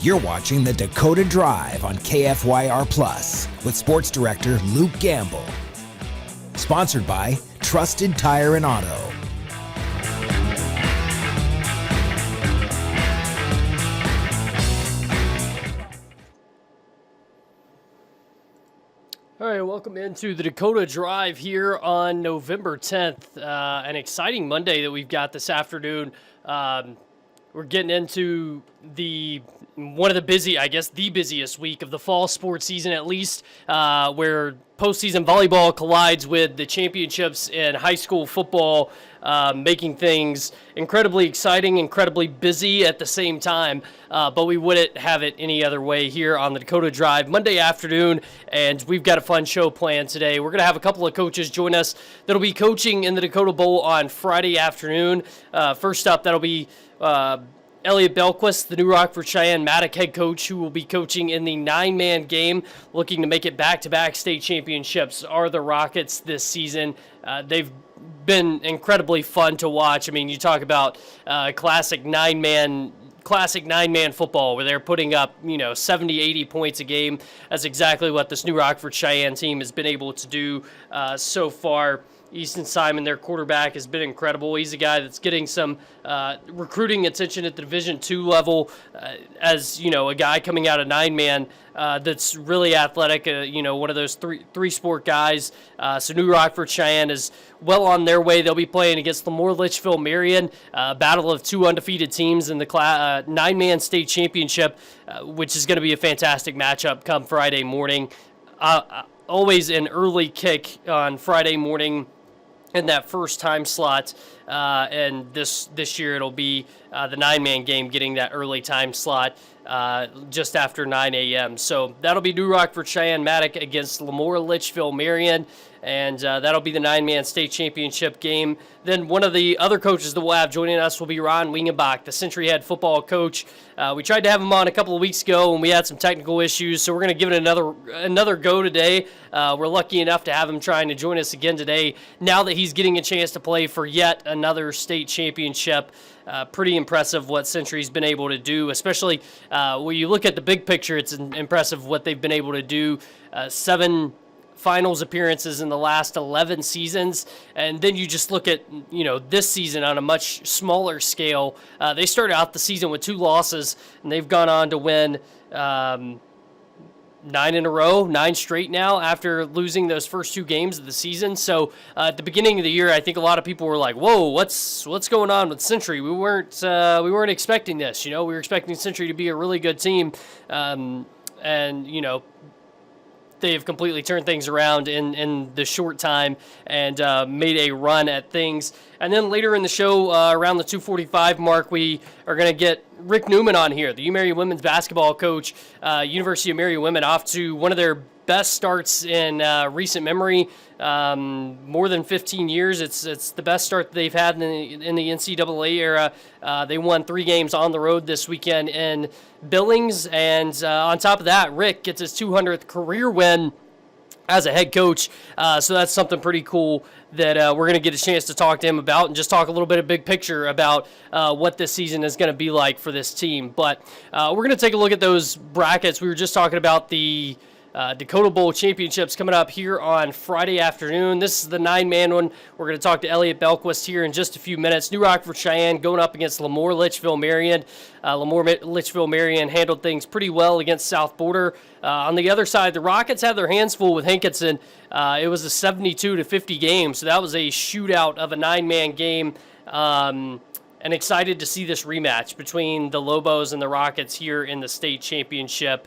You're watching the Dakota Drive on KFYR Plus with sports director Luke Gamble. Sponsored by Trusted Tire and Auto. All right, welcome into the Dakota Drive here on November 10th. An exciting Monday that we've got this afternoon. We're getting into the busiest week of the fall sports season, at least, where postseason volleyball collides with the championships in high school football, making things incredibly exciting, incredibly busy at the same time. But we wouldn't have it any other way here on the Dakota Drive Monday afternoon, and we've got a fun show planned today. We're going to have a couple of coaches join us that'll be coaching in the Dakota Bowl on Friday afternoon. First up, that'll be Elliott Belquist, the New Rockford Cheyenne Maddock head coach, who will be coaching in the 9-man game, looking to make it back-to-back state championships, are the Rockets this season. They've been incredibly fun to watch. I mean, you talk about classic nine-man football where they're putting up, 70, 80 points a game. That's exactly what this New Rockford Cheyenne team has been able to do so far. Easton Simon, their quarterback, has been incredible. He's a guy that's getting some recruiting attention at the Division II level as, a guy coming out of 9-man that's really athletic, one of those three-sport guys. So New Rockford Cheyenne is well on their way. They'll be playing against Lemoore Litchfield Marion, battle of two undefeated teams in the 9-man state championship, which is going to be a fantastic matchup come Friday morning. Always an early kick on Friday morning in that first time slot, and this year it'll be the 9-man game getting that early time slot just after 9 a.m. So that'll be New Rockford Cheyenne Maddock against Lemoore Litchfield Marion, and that'll be the 9-man state championship game. Then one of the other coaches that we'll have joining us will be Ron Wingenbach, the Century head football coach. We tried to have him on a couple of weeks ago and we had some technical issues, so we're going to give it another go today. We're lucky enough to have him trying to join us again today now that he's getting a chance to play for yet another state championship. Pretty impressive what Century's been able to do, especially when you look at the big picture. It's impressive what they've been able to do. 7 finals appearances in the last 11 seasons, and then you just look at this season on a much smaller scale. They started out the season with 2 losses, and they've gone on to win 9 in a row, 9 straight now after losing those first 2 games of the season. So at the beginning of the year, I think a lot of people were like, "Whoa, what's going on with Century? We weren't expecting this. We were expecting Century to be a really good team, and they have completely turned things around in the short time and made a run at things." And then later in the show, around the 2:45 mark, we are going to get Rick Neumann on here, the UMary women's basketball coach. University of Mary women off to one of their best starts in recent memory, more than 15 years. It's the best start that they've had in the NCAA era. They won 3 games on the road this weekend in Billings, and on top of that, Rick gets his 200th career win as a head coach. So that's something pretty cool that we're going to get a chance to talk to him about and just talk a little bit of big picture about what this season is going to be like for this team. But we're going to take a look at those brackets. We were just talking about the Dakota Bowl championships coming up here on Friday afternoon. This is the 9-man one. We're going to talk to Elliott Belquist here in just a few minutes. New Rockford Cheyenne going up against Lemoore Litchfield Marion. Lemoore Litchfield Marion handled things pretty well against South Border. On the other side, the Rockets have their hands full with Hankinson. It was a 72-50 game, so that was a shootout of a 9-man game. And excited to see this rematch between the Lobos and the Rockets here in the state championship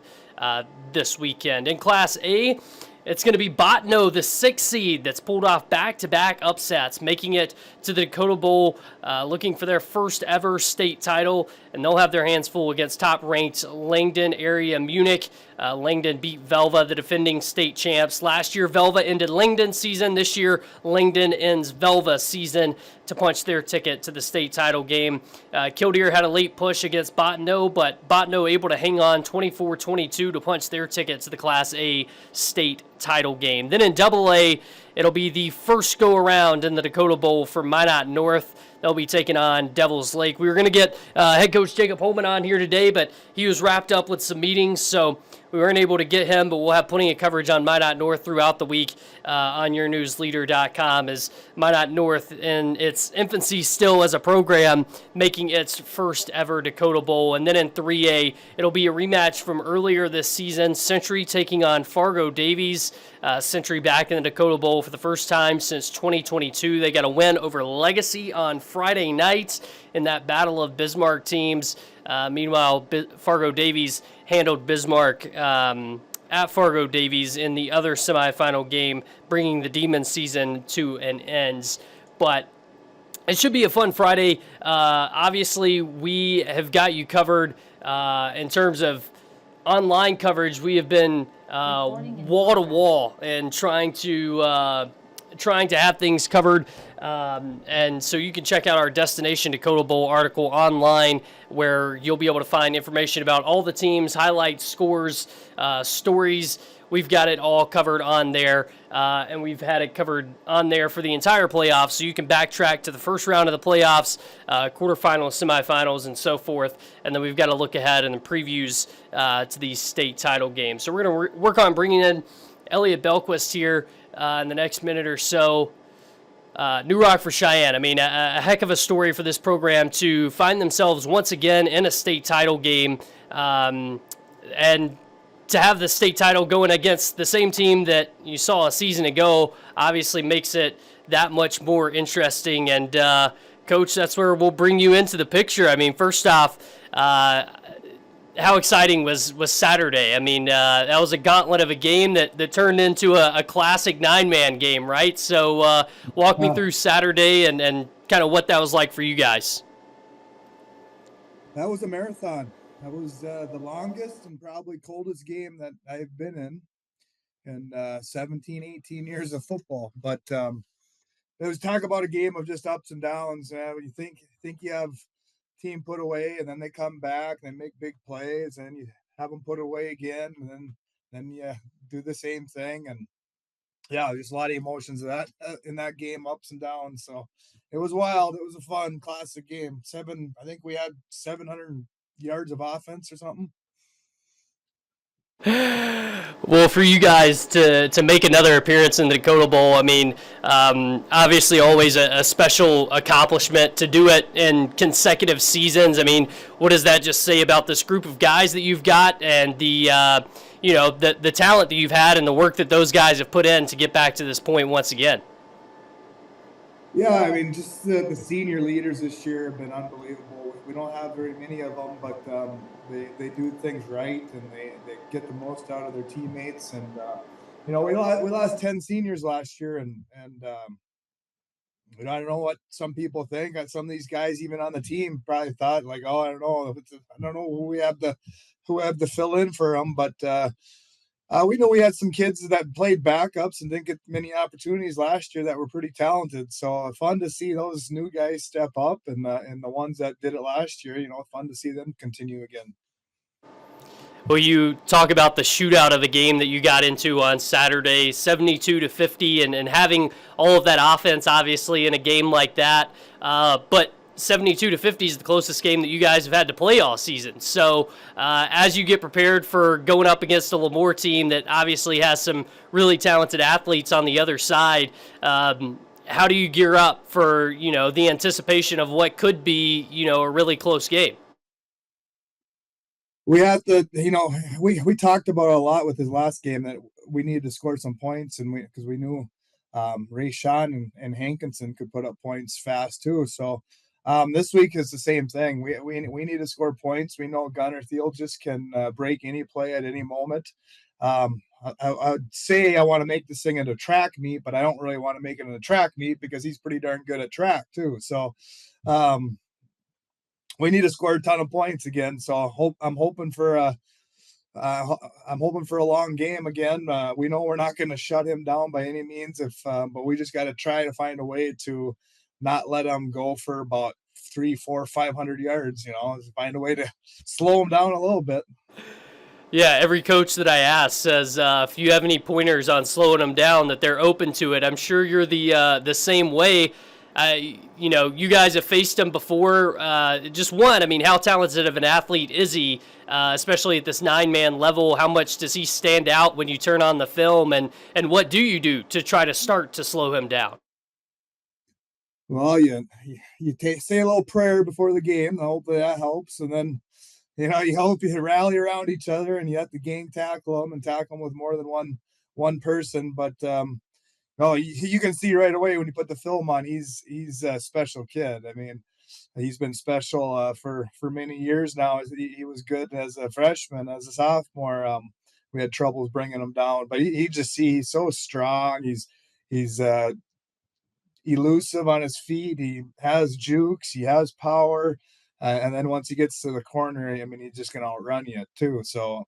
this weekend. In Class A, it's going to be Bottineau, the 6th seed, that's pulled off back-to-back upsets, making it to the Dakota Bowl, looking for their first ever state title, and they'll have their hands full against top-ranked Langdon area Munich. Langdon beat Velva, the defending state champs. Last year, Velva ended Langdon's season. This year, Langdon ends Velva's season to punch their ticket to the state title game. Killdeer had a late push against Bottineau, but Bottineau able to hang on 24-22 to punch their ticket to the Class A state title game. Then in Double A, it'll be the first go-around in the Dakota Bowl for Minot North. they'll be taking on Devils Lake. We were going to get head coach Jacob Holman on here today, but he was wrapped up with some meetings, so we weren't able to get him, but we'll have plenty of coverage on Minot North throughout the week on yournewsleader.com, as Minot North in its infancy still as a program, making its first ever Dakota Bowl. And then in 3A, it'll be a rematch from earlier this season, Century taking on Fargo Davies. Century back in the Dakota Bowl for the first time since 2022. They got a win over Legacy on Friday night in that Battle of Bismarck teams. Meanwhile, Fargo Davies handled Bismarck at Fargo Davies in the other semifinal game, bringing the Demon season to an end. But it should be a fun Friday. Obviously, we have got you covered in terms of online coverage. We have been wall to wall and trying to have things covered. And so you can check out our Destination Dakota Bowl article online, where you'll be able to find information about all the teams, highlights, scores, stories. We've got it all covered on there, and we've had it covered on there for the entire playoffs, so you can backtrack to the first round of the playoffs, quarterfinals, semifinals, and so forth. And then we've got to look ahead and the previews to these state title games. So we're going to work on bringing in Elliott Belquist here in the next minute or so. New Rock for Cheyenne. I mean, a heck of a story for this program to find themselves once again in a state title game, and to have the state title going against the same team that you saw a season ago obviously makes it that much more interesting. And Coach, that's where we'll bring you into the picture. I mean, first off, how exciting was Saturday? I mean, that was a gauntlet of a game that turned into a classic 9-man game, right? So walk me through Saturday and kind of what that was like for you guys. That was a marathon. That was the longest and probably coldest game that I've been in 17, 18 years of football. But it was talk about a game of just ups and downs. When you think you have team put away, and then they come back and they make big plays, and you have them put away again, and then you do the same thing. And yeah, there's a lot of emotions of that in that game, ups and downs. So it was wild. It was a fun classic game. I think we had 700 yards of offense or something. Well, for you guys to make another appearance in the Dakota Bowl, I mean, obviously always a special accomplishment to do it in consecutive seasons. I mean, what does that just say about this group of guys that you've got, and the talent that you've had and the work that those guys have put in to get back to this point once again? Yeah, I mean, just the senior leaders this year have been unbelievable. We don't have very many of them, but they do things right, and they get the most out of their teammates. And we lost 10 seniors last year, and I don't know what some people think. Some of these guys, even on the team, probably thought like, oh, I don't know who we have to fill in for them, but. We know we had some kids that played backups and didn't get many opportunities last year that were pretty talented. So fun to see those new guys step up, and the ones that did it last year, fun to see them continue again. Well, you talk about the shootout of the game that you got into on Saturday, 72-50, and having all of that offense, obviously, in a game like that. But 72-50 is the closest game that you guys have had to play all season. So as you get prepared for going up against a Lemoore team that obviously has some really talented athletes on the other side, how do you gear up for, the anticipation of what could be, a really close game? We have to, we talked about a lot with his last game that we needed to score some points, and because we knew Ray Sean and Hankinson could put up points fast too. So this week is the same thing. We need to score points. We know Gunnar Thielges can break any play at any moment. I would say I want to make this thing into track meet, but I don't really want to make it into track meet because he's pretty darn good at track too. So we need to score a ton of points again. So I'm hoping for a long game again. We know we're not going to shut him down by any means, but we just got to try to find a way to not let him go for about 300, 400, 500 yards, find a way to slow him down a little bit. Yeah, every coach that I ask says if you have any pointers on slowing them down, that they're open to it. I'm sure you're the same way. You guys have faced him before. Just one, I mean, how talented of an athlete is he, especially at this 9-man level? How much does he stand out when you turn on the film, and what do you do to try to start to slow him down? Well, say a little prayer before the game. I hope that helps, and then you hope you rally around each other, and you have to gang tackle them and tackle them with more than one person. But no, you can see right away when you put the film on. He's a special kid. I mean, he's been special for many years now. He was good as a freshman, as a sophomore. We had troubles bringing him down, but he's so strong. He's elusive on his feet. He has jukes. He has power. And then once he gets to the corner, I mean, he's just going to outrun you too. So,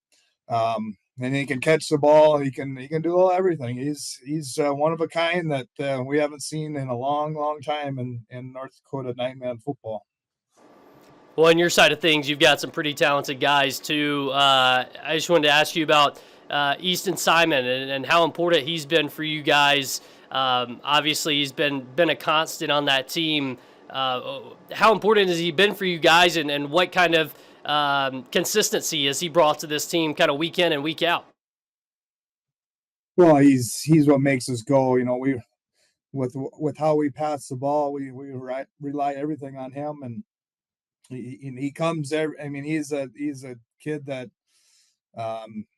and he can catch the ball. He can do everything. He's one of a kind that we haven't seen in a long time in North Dakota 9-man football. Well, on your side of things, you've got some pretty talented guys too. I just wanted to ask you about Easton Simon and how important he's been for you guys. Obviously, he's been a constant on that team. How important has he been for you guys, and what kind of consistency has he brought to this team, kind of week in and week out? Well, he's what makes us go. We with how we pass the ball, we rely everything on him, and he comes every. I mean, he's a kid that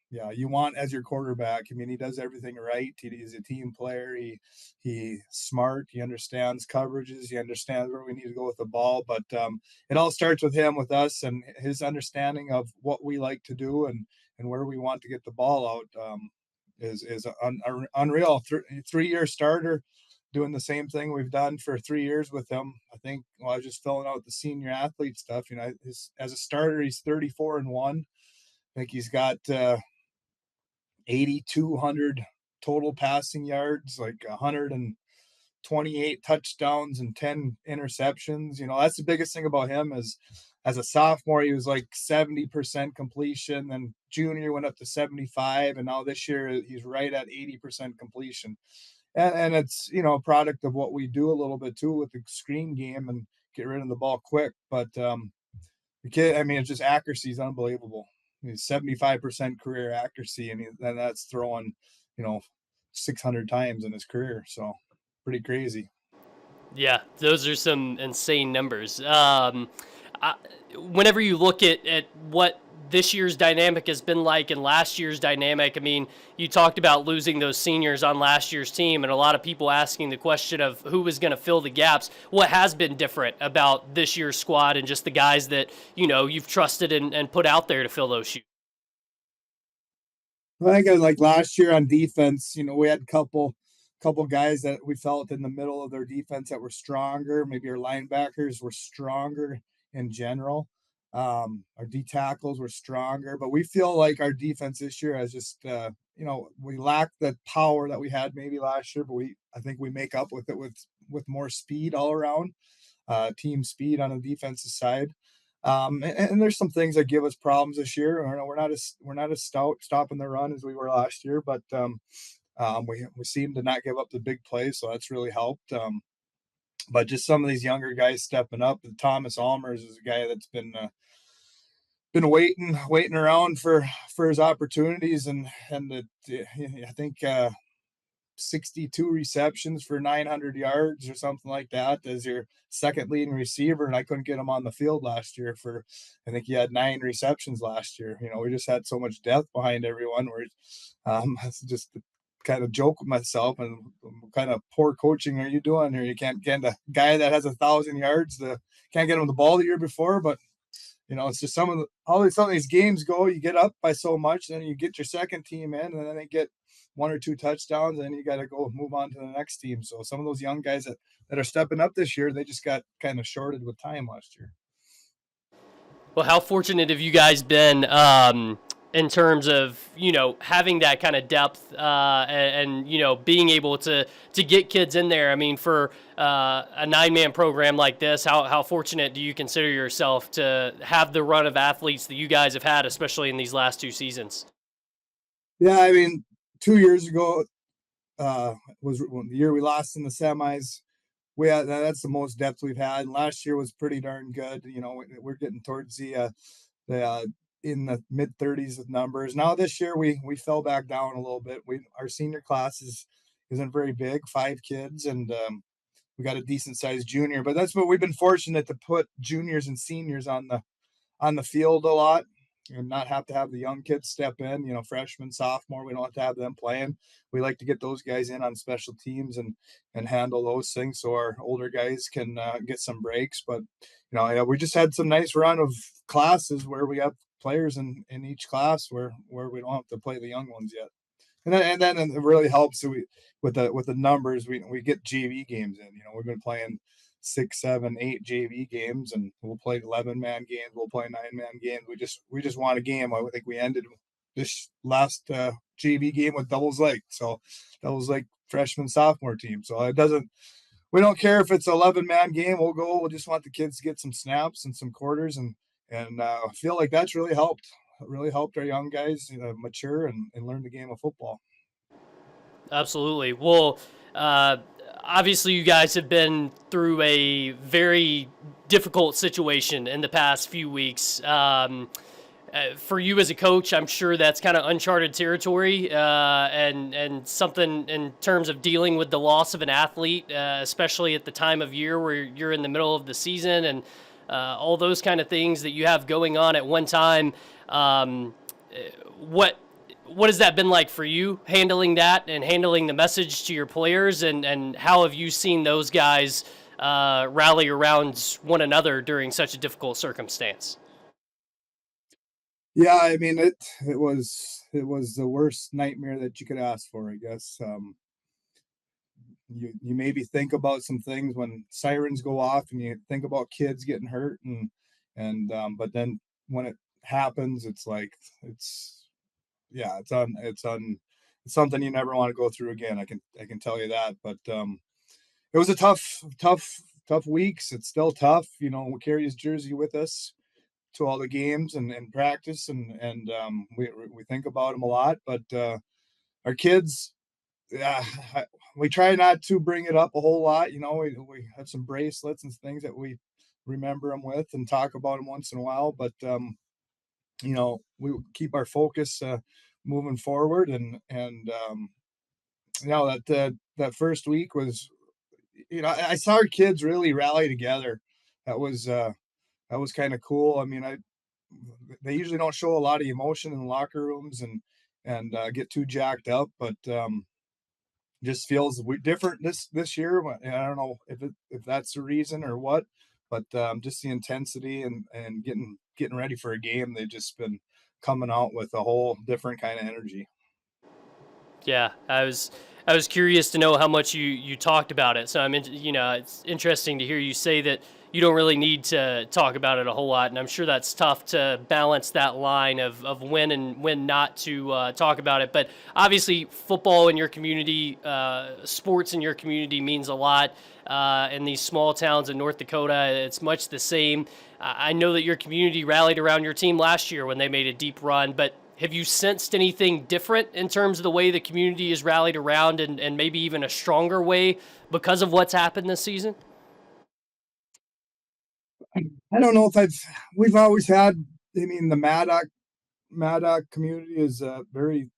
you want as your quarterback. I mean, he does everything right. He's a team player. He's smart. He understands coverages. He understands where we need to go with the ball. But it all starts with him, with us, and his understanding of what we like to do and where we want to get the ball out is unreal. 3-year starter, doing the same thing we've done for 3 years with him. I think. Well, I was just filling out the senior athlete stuff. As a starter, he's 34-1. I think he's got 8,200 total passing yards, like 128 touchdowns and 10 interceptions. That's the biggest thing about him is as a sophomore, he was like 70% completion. Then junior went up to 75. And now this year he's right at 80% completion. And it's, a product of what we do a little bit too with the screen game and get rid of the ball quick. But the kid, I mean, it's just accuracy is unbelievable. He's 75% career accuracy, and that's throwing, 600 times in his career. So pretty crazy. Yeah, those are some insane numbers. Whenever you look at what this year's dynamic has been like and last year's dynamic, I mean, you talked about losing those seniors on last year's team, and a lot of people asking the question of who was going to fill the gaps. What has been different about this year's squad and just the guys that, you've trusted and put out there to fill those shoes? I think like last year on defense, we had a couple guys that we felt in the middle of their defense that were stronger. Maybe our linebackers were stronger in general. Our D tackles were stronger, but we feel like our defense this year has just, we lack the power that we had maybe last year, but I think we make up with it with more speed all around, team speed on the defensive side. And there's some things that give us problems this year. We're not as stout stopping the run as we were last year, but we seem to not give up the big plays, so that's really helped. But just some of these younger guys stepping up. Thomas Almers is a guy that's been waiting around for his opportunities, and I think 62 receptions for 900 yards or something like that as your second leading receiver. And I couldn't get him on the field last year I think he had 9 receptions last year. We just had so much depth behind everyone where just kind of joke with myself and what kind of poor coaching are you doing here? You can't get a guy that has 1,000 yards, can't get him the ball the year before, but it's just some of these games go, you get up by so much, then you get your second team in, and then they get 1 or 2 touchdowns, and then you got to go move on to the next team. So some of those young guys that are stepping up this year, they just got kind of shorted with time last year. Well, how fortunate have you guys been in terms of, having that kind of depth and being able to get kids in there? I mean, for a 9-man program like this, how fortunate do you consider yourself to have the run of athletes that you guys have had, especially in these last 2 seasons? Yeah, I mean, 2 years ago was the year we lost in the semis. that's the most depth we've had. And last year was pretty darn good. We're getting towards the in the mid 30s with numbers. Now this year we fell back down a little bit. Our senior class isn't very big, 5 kids, and we got a decent sized junior. But that's what we've been fortunate to put juniors and seniors on the field a lot and not have to have the young kids step in, freshman, sophomore. We don't have to have them playing. We like to get those guys in on special teams and handle those things so our older guys can get some breaks. But, yeah, we just had some nice run of classes where we have players in each class where we don't have to play the young ones yet. And then it really helps with the numbers. We get JV games in. We've been playing 6, 7, 8 JV games, and we'll play 11-man games. We'll play 9-man games. We just want a game. I think we ended this last JV game with doubles leg. So doubles leg freshman sophomore team. So it doesn't. We don't care if it's an 11-man game. We'll go. We'll just want the kids to get some snaps and some quarters, and I feel like that's really helped. It really helped our young guys mature and learn the game of football. Absolutely. Well, obviously, you guys have been through a very difficult situation in the past few weeks. For you as a coach, I'm sure that's kind of uncharted territory, and something in terms of dealing with the loss of an athlete, especially at the time of year where you're in the middle of the season and all those kind of things that you have going on at one time. What has that been like for you, handling that and handling the message to your players, and how have you seen those guys rally around one another during such a difficult circumstance? Yeah, I mean it was the worst nightmare that you could ask for, I guess. You maybe think about some things when sirens go off and you think about kids getting hurt and but then when it happens, it's like it's yeah, it's something you never want to go through again. I can tell you that. But it was a tough weeks. It's still tough. We carry his jersey with us to all the games and practice and we think about him a lot. But our kids, yeah, we try not to bring it up a whole lot. We have some bracelets and things that we remember them with and talk about them once in a while. But we keep our focus moving forward and that first week was, I saw our kids really rally together. That was kind of cool. I mean, they usually don't show a lot of emotion in the locker rooms and get too jacked up, but just feels different this year. I don't know if that's the reason or what, but just the intensity and getting ready for a game. They've just been coming out with a whole different kind of energy. Yeah, I was curious to know how much you talked about it. So it's interesting to hear you say that you don't really need to talk about it a whole lot, and I'm sure that's tough to balance that line of when and when not to talk about it. But obviously, football in your community, sports in your community means a lot. In these small towns in North Dakota, it's much the same. I know that your community rallied around your team last year when they made a deep run, but have you sensed anything different in terms of the way the community is rallied around and maybe even a stronger way because of what's happened this season? I don't know if we've always had. I mean, the Maddock community is a very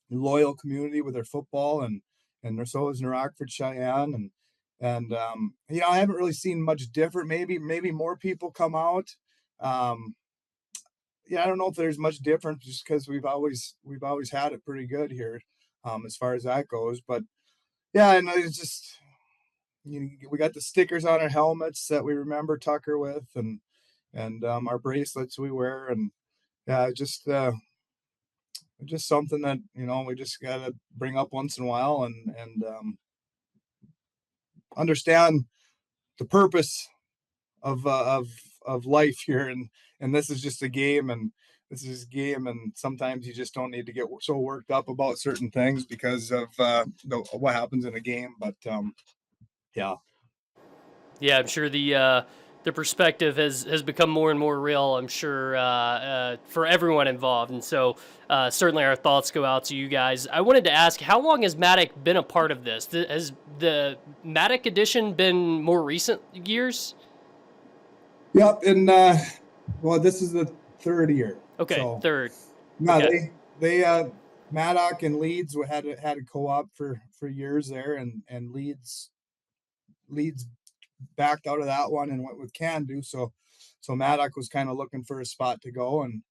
loyal community with their football and so is New Rockford Cheyenne and I haven't really seen much different. Maybe more people come out. Um, yeah, I don't know if there's much difference just because we've always had it pretty good here, as far as that goes. But yeah, and it's just we got the stickers on our helmets that we remember Tucker with, and our bracelets we wear, and yeah, just something that we just gotta bring up once in a while and understand the purpose of life here, and this is just a game, and sometimes you just don't need to get so worked up about certain things because of what happens in a game. But yeah. Yeah, I'm sure the the perspective has become more and more real, I'm sure, for everyone involved. And so certainly our thoughts go out to you guys. I wanted to ask, how long has Matic been a part of this? Has the Matic edition been more recent years? Yep. And, well, this is the third year. Okay, so, third. Yeah, Okay. they Maddock and Leeds had a co-op for years there, and Leeds backed out of that one and went with Can Do. So Maddock was kind of looking for a spot to go, and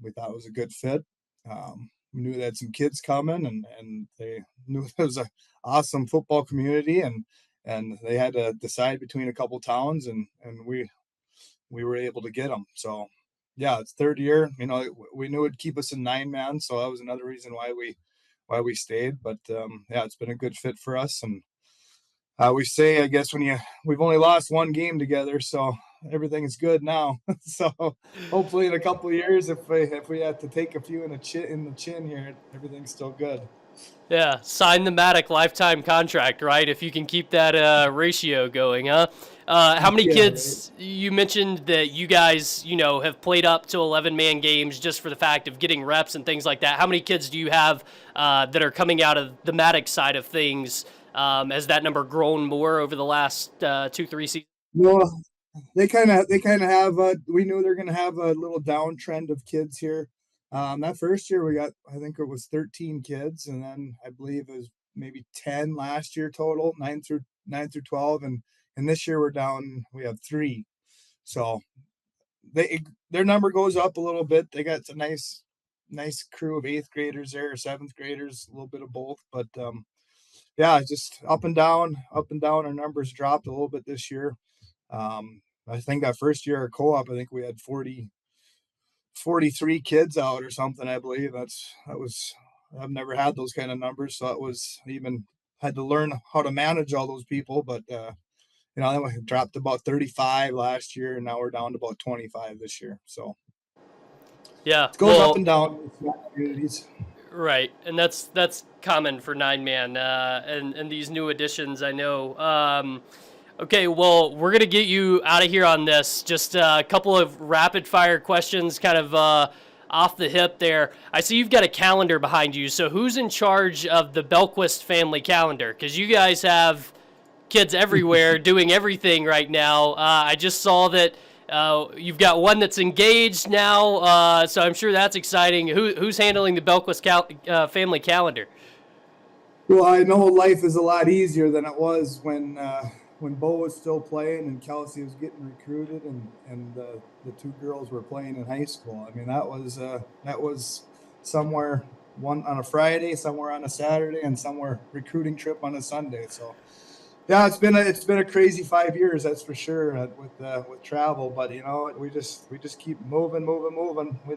we thought it was a good fit. We knew they had some kids coming, and they knew it was a awesome football community, and they had to decide between a couple towns, and we were able to get them. So yeah, it's third year. We knew it'd keep us in 9-man, so that was another reason why we stayed. But yeah, it's been a good fit for us, and we say, I guess, we've only lost one game together, so everything is good now. So hopefully in a couple of years, if we have to take a few in the chin here, everything's still good. Yeah, sign the Matic lifetime contract, right? If you can keep that ratio going, huh? How many kids? Right. You mentioned that you guys, have played up to 11-man games just for the fact of getting reps and things like that. How many kids do you have that are coming out of the Matic side of things? Has that number grown more over the last 2-3 seasons? No, they kind of have. We knew they're going to have a little downtrend of kids here. That first year we got, I think it was 13 kids, and then I believe it was maybe 10 last year total, 9 through 12, and this year we have 3. So their number goes up a little bit. They got a nice crew of 8th graders there, or 7th graders, a little bit of both, but yeah, just up and down. Our numbers dropped a little bit this year. I think that first year of co-op, I think we had 43 kids out or something. I believe I've never had those kind of numbers, so it was even had to learn how to manage all those people. But then we dropped about 35 last year, and now we're down to about 25 this year. So yeah, it goes up and down in communities. Right, and that's common for 9-man and these new additions, I know. Okay, well, we're going to get you out of here on this. Just a couple of rapid-fire questions kind of off the hip there. I see you've got a calendar behind you, so who's in charge of the Belquist family calendar? Because you guys have kids everywhere doing everything right now. I just saw that you've got one that's engaged now, so I'm sure that's exciting. Who's handling the Belquist family calendar? Well, I know life is a lot easier than it was when Bo was still playing and Kelsey was getting recruited, and the 2 girls were playing in high school. I mean, that was somewhere one on a Friday, somewhere on a Saturday, and somewhere recruiting trip on a Sunday. So yeah, it's been a crazy 5 years, that's for sure, with travel. But we just keep moving. We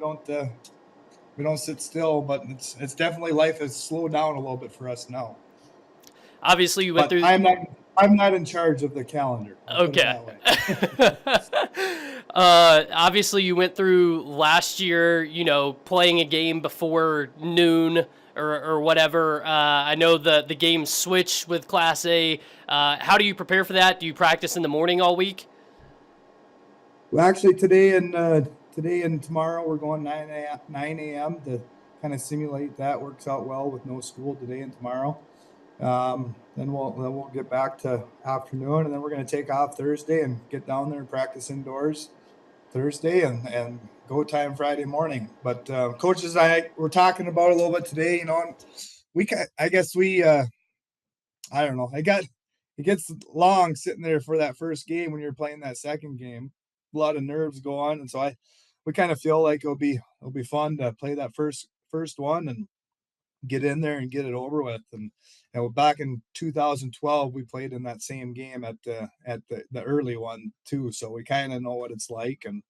don't sit still. But it's definitely, life has slowed down a little bit for us now. Obviously, you went through. I'm not in charge of the calendar. Okay. Obviously, you went through last year, playing a game before noon or whatever. I know the game switched with Class A. How do you prepare for that? Do you practice in the morning all week? Well, actually, today and tomorrow we're going 9 a.m. to kind of simulate that. Works out well with no school today and tomorrow. Then we'll get back to afternoon, and then we're going to take off Thursday and get down there and practice indoors Thursday and go time Friday morning. But coaches and I were talking about it a little bit today. I don't know. It gets long sitting there for that first game when you're playing that second game. A lot of nerves go on, and so we kind of feel like it'll be fun to play that first one and get in there and get it over with. And back in 2012, we played in that same game at the early one too, so we kind of know what it's like, and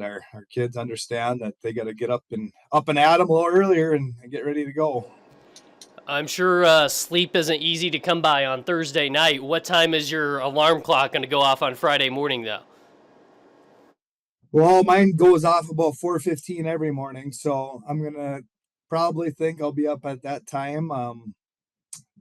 our kids understand that they got to get up and at them a little earlier and get ready to go. I'm sure sleep isn't easy to come by on Thursday night. What time is your alarm clock going to go off on Friday morning, though? Well, mine goes off about 4:15 every morning, so I'm gonna probably think I'll be up at that time.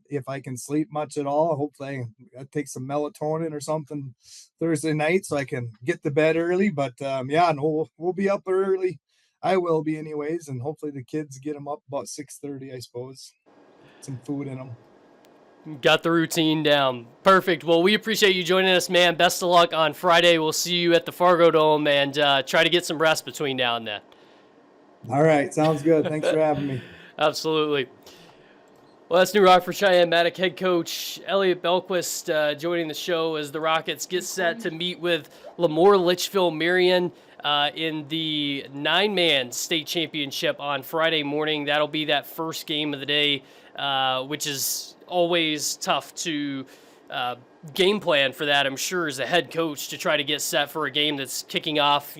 if I can sleep much at all. Hopefully I take some melatonin or something Thursday night so I can get to bed early. But yeah, no, we'll be up early. I will be anyways, and hopefully the kids get them up about 6:30, I suppose. Some food in them. Got the routine down. Perfect. Well, we appreciate you joining us, man. Best of luck on Friday. We'll see you at the Fargo Dome, and try to get some rest between now and then. All right, sounds good. Thanks for having me. Absolutely. Well, that's New Rockford Cheyenne-Matic head coach Elliott Belquist joining the show as the Rockets get set to meet with Lemoore Litchfield Marion in the 9-man state championship on Friday morning. That'll be that first game of the day, which is always tough to game plan for that, I'm sure, as a head coach, to try to get set for a game that's kicking off,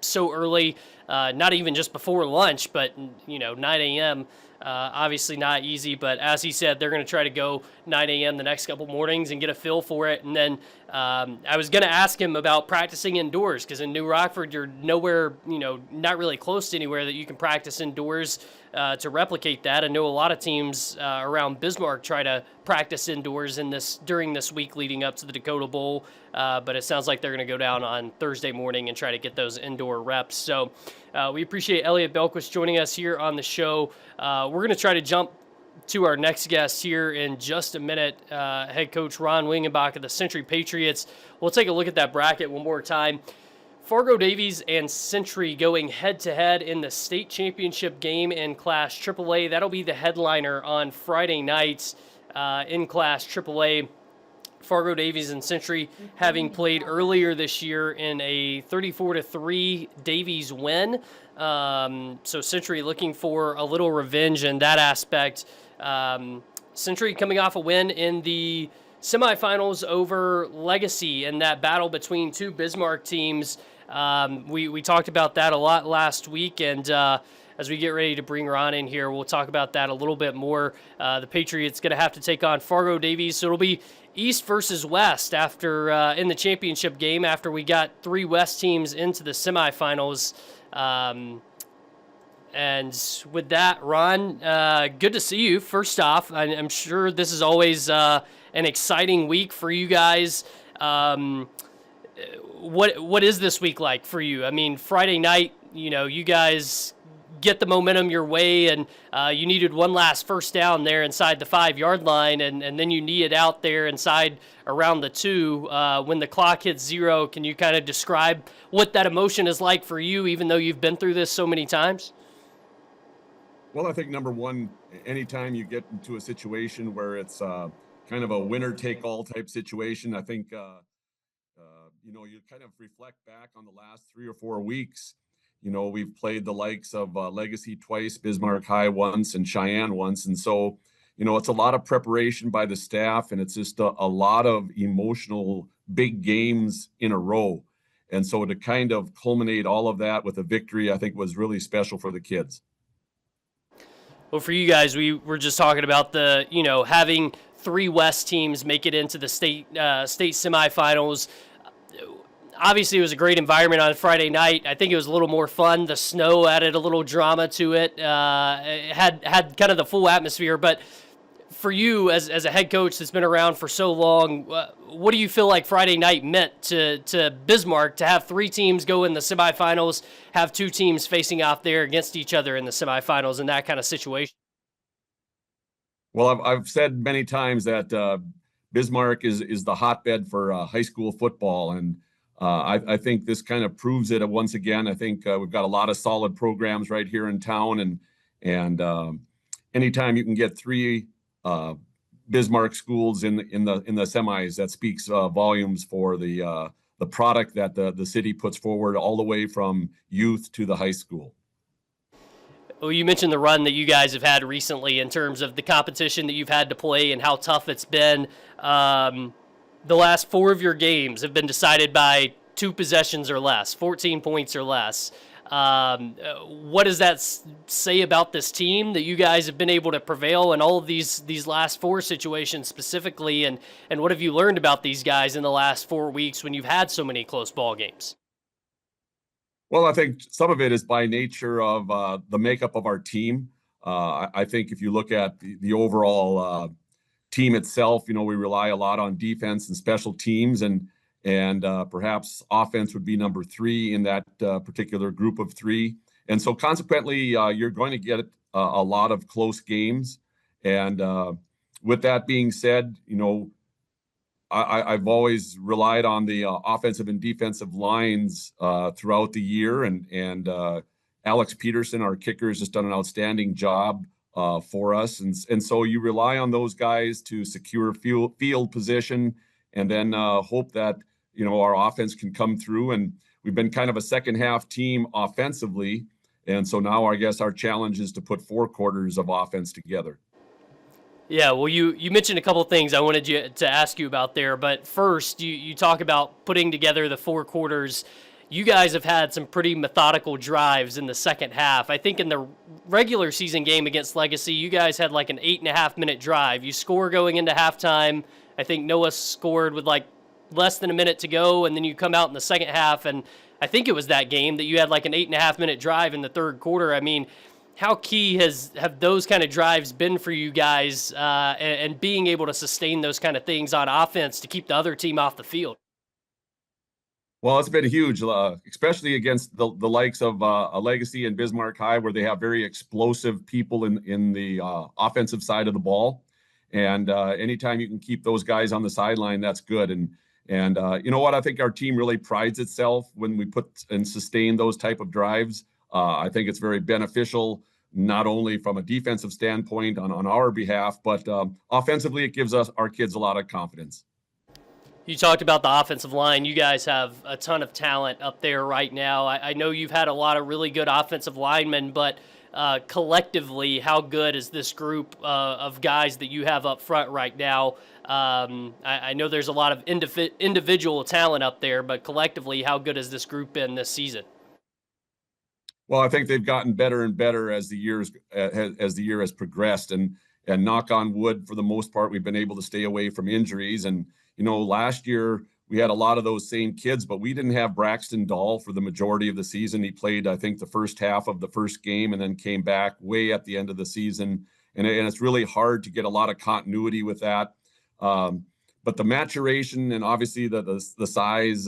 so early, not even just before lunch, but, 9 a.m., obviously not easy, but as he said, they're going to try to go 9 a.m. the next couple mornings and get a feel for it. And then I was going to ask him about practicing indoors, because in New Rockford, you're nowhere, not really close to anywhere that you can practice indoors to replicate that. I know a lot of teams around Bismarck try to practice indoors during this week leading up to the Dakota Bowl, but it sounds like they're going to go down on Thursday morning and try to get those indoor reps. So we appreciate Elliott Belquist joining us here on the show. We're going to try to jump to our next guest here in just a minute, head coach Ron Wingenbach of the Century Patriots. We'll take a look at that bracket one more time. Fargo Davies and Century going head-to-head in the state championship game in Class AAA. That'll be the headliner on Friday night in Class AAA. Fargo Davies and Century having played earlier this year in a 34-3 Davies win. So Century looking for a little revenge in that aspect. Century coming off a win in the semifinals over Legacy in that battle between two Bismarck teams. We talked about that a lot last week, and as we get ready to bring Ron in here, we'll talk about that a little bit more. The Patriots going to have to take on Fargo Davies, so it'll be East versus West after in the championship game after we got three West teams into the semifinals. And with that, Ron, good to see you. First off, I'm sure this is always an exciting week for you guys. What is this week like for you? I mean, Friday night, you guys get the momentum your way, and you needed one last first down there inside the 5-yard line, and then you need it out there inside around the 2 when the clock hits 0. Can you kind of describe what that emotion is like for you, even though you've been through this so many times? Well, I think number one, anytime you get into a situation where it's kind of a winner-take-all type situation, I think you kind of reflect back on the last 3 or 4 weeks. We've played the likes of Legacy twice, Bismarck High once, and Cheyenne once. And so, it's a lot of preparation by the staff, and it's just a lot of emotional big games in a row. And so to kind of culminate all of that with a victory, I think was really special for the kids. Well, for you guys, we were just talking about having 3 West teams make it into the state semifinals. Obviously, it was a great environment on Friday night. I think it was a little more fun. The snow added a little drama to it. It had kind of the full atmosphere. But for you, as a head coach that's been around for so long, what do you feel like Friday night meant to Bismarck to have 3 teams go in the semifinals, have 2 teams facing off there against each other in the semifinals in that kind of situation? Well, I've said many times that Bismarck is the hotbed for high school football, and I think this kind of proves it once again. I think we've got a lot of solid programs right here in town, and anytime you can get 3 Bismarck schools in the semis, that speaks volumes for the product that the city puts forward, all the way from youth to the high school. Well, you mentioned the run that you guys have had recently in terms of the competition that you've had to play and how tough it's been. The last 4 of your games have been decided by 2 possessions or less, 14 points or less. What does that say about this team, that you guys have been able to prevail in all of these last 4 situations specifically? And what have you learned about these guys in the last 4 weeks when you've had so many close ball games? Well, I think some of it is by nature of the makeup of our team. I think if you look at the overall team itself, we rely a lot on defense and special teams, and perhaps offense would be number 3 in that particular group of 3. And so consequently, you're going to get a lot of close games. And with that being said, I've always relied on the offensive and defensive lines throughout the year, and Alex Peterson, our kicker, has just done an outstanding job for us, and so you rely on those guys to secure field position, and then hope that our offense can come through. And we've been kind of a second half team offensively, and so now I guess our challenge is to put 4 quarters of offense together. Yeah, well, you mentioned a couple of things I wanted to ask you about there, but first, you talk about putting together the 4 quarters. You guys have had some pretty methodical drives in the second half. I think in the regular season game against Legacy, you guys had like an 8.5-minute drive. You score going into halftime. I think Noah scored with like less than a minute to go, and then you come out in the second half, and I think it was that game that you had like an 8.5-minute drive in the third quarter. I mean, how key have those kind of drives been for you guys, and being able to sustain those kind of things on offense to keep the other team off the field? Well, it's been huge, especially against the likes of a Legacy and Bismarck High, where they have very explosive people in the offensive side of the ball. And anytime you can keep those guys on the sideline, that's good. And you know what? I think our team really prides itself when we put and sustain those type of drives. I think it's very beneficial, not only from a defensive standpoint on our behalf, but offensively, it gives our kids a lot of confidence. You talked about the offensive line. You guys have a ton of talent up there right now. I know you've had a lot of really good offensive linemen, but collectively, how good is this group of guys that you have up front right now? I know there's a lot of individual talent up there, but collectively, how good has this group been this season? Well, I think they've gotten better and better as the year has progressed, and knock on wood, for the most part, we've been able to stay away from injuries. And last year we had a lot of those same kids, but we didn't have Braxton Dahl for the majority of the season. He played, I think, the first half of the first game and then came back way at the end of the season. And it's really hard to get a lot of continuity with that. But the maturation and obviously the size,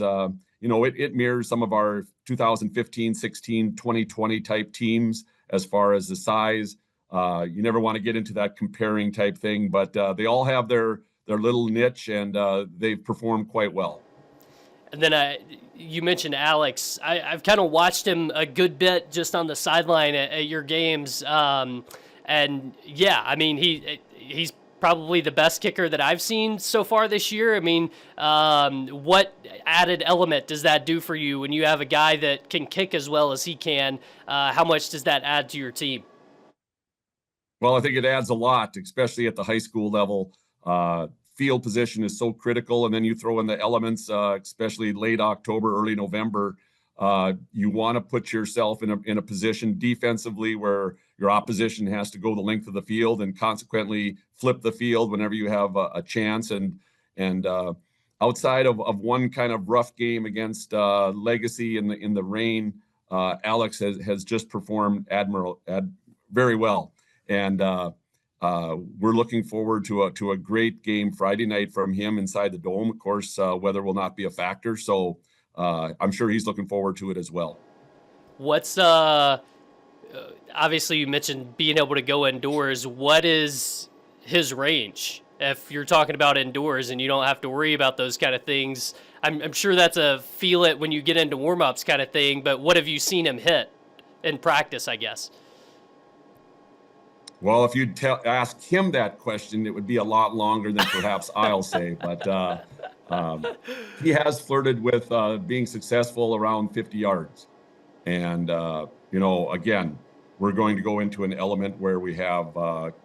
it mirrors some of our 2015, 16, 2020 type teams as far as the size. You never want to get into that comparing type thing, but they all have their little niche, and they've performed quite well. And then you mentioned Alex. I've kind of watched him a good bit just on the sideline at your games. And yeah, I mean, he's probably the best kicker that I've seen so far this year. I mean, what added element does that do for you when you have a guy that can kick as well as he can? How much does that add to your team? Well, I think it adds a lot, especially at the high school level. Field position is so critical, and then you throw in the elements, especially late October, early November. You want to put yourself in a position defensively where your opposition has to go the length of the field and consequently flip the field whenever you have a chance. And outside of one kind of rough game against Legacy in the rain, Alex has just performed very well. And we're looking forward to a great game Friday night from him inside the dome. Of course, weather will not be a factor, so I'm sure he's looking forward to it as well. What's obviously you mentioned being able to go indoors. What is his range? If you're talking about indoors and you don't have to worry about those kind of things, I'm sure that's a feel it when you get into warm-ups kind of thing. But what have you seen him hit in practice, I guess? Well, if you'd ask him that question, it would be a lot longer than perhaps I'll say. But he has flirted with being successful around 50 yards. And, again, we're going to go into an element where we have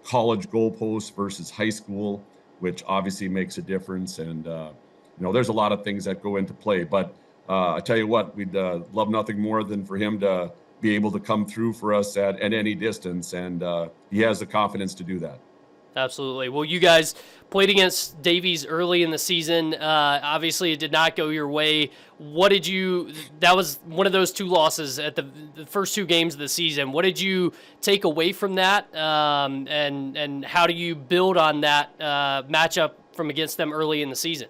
college goalposts versus high school, which obviously makes a difference. And, there's a lot of things that go into play. But I tell you what, we'd love nothing more than for him to be able to come through for us at any distance. And he has the confidence to do that. Absolutely. Well, you guys played against Davies early in the season. Obviously, it did not go your way. That was one of those two losses at the first two games of the season. What did you take away from that? And how do you build on that matchup from against them early in the season?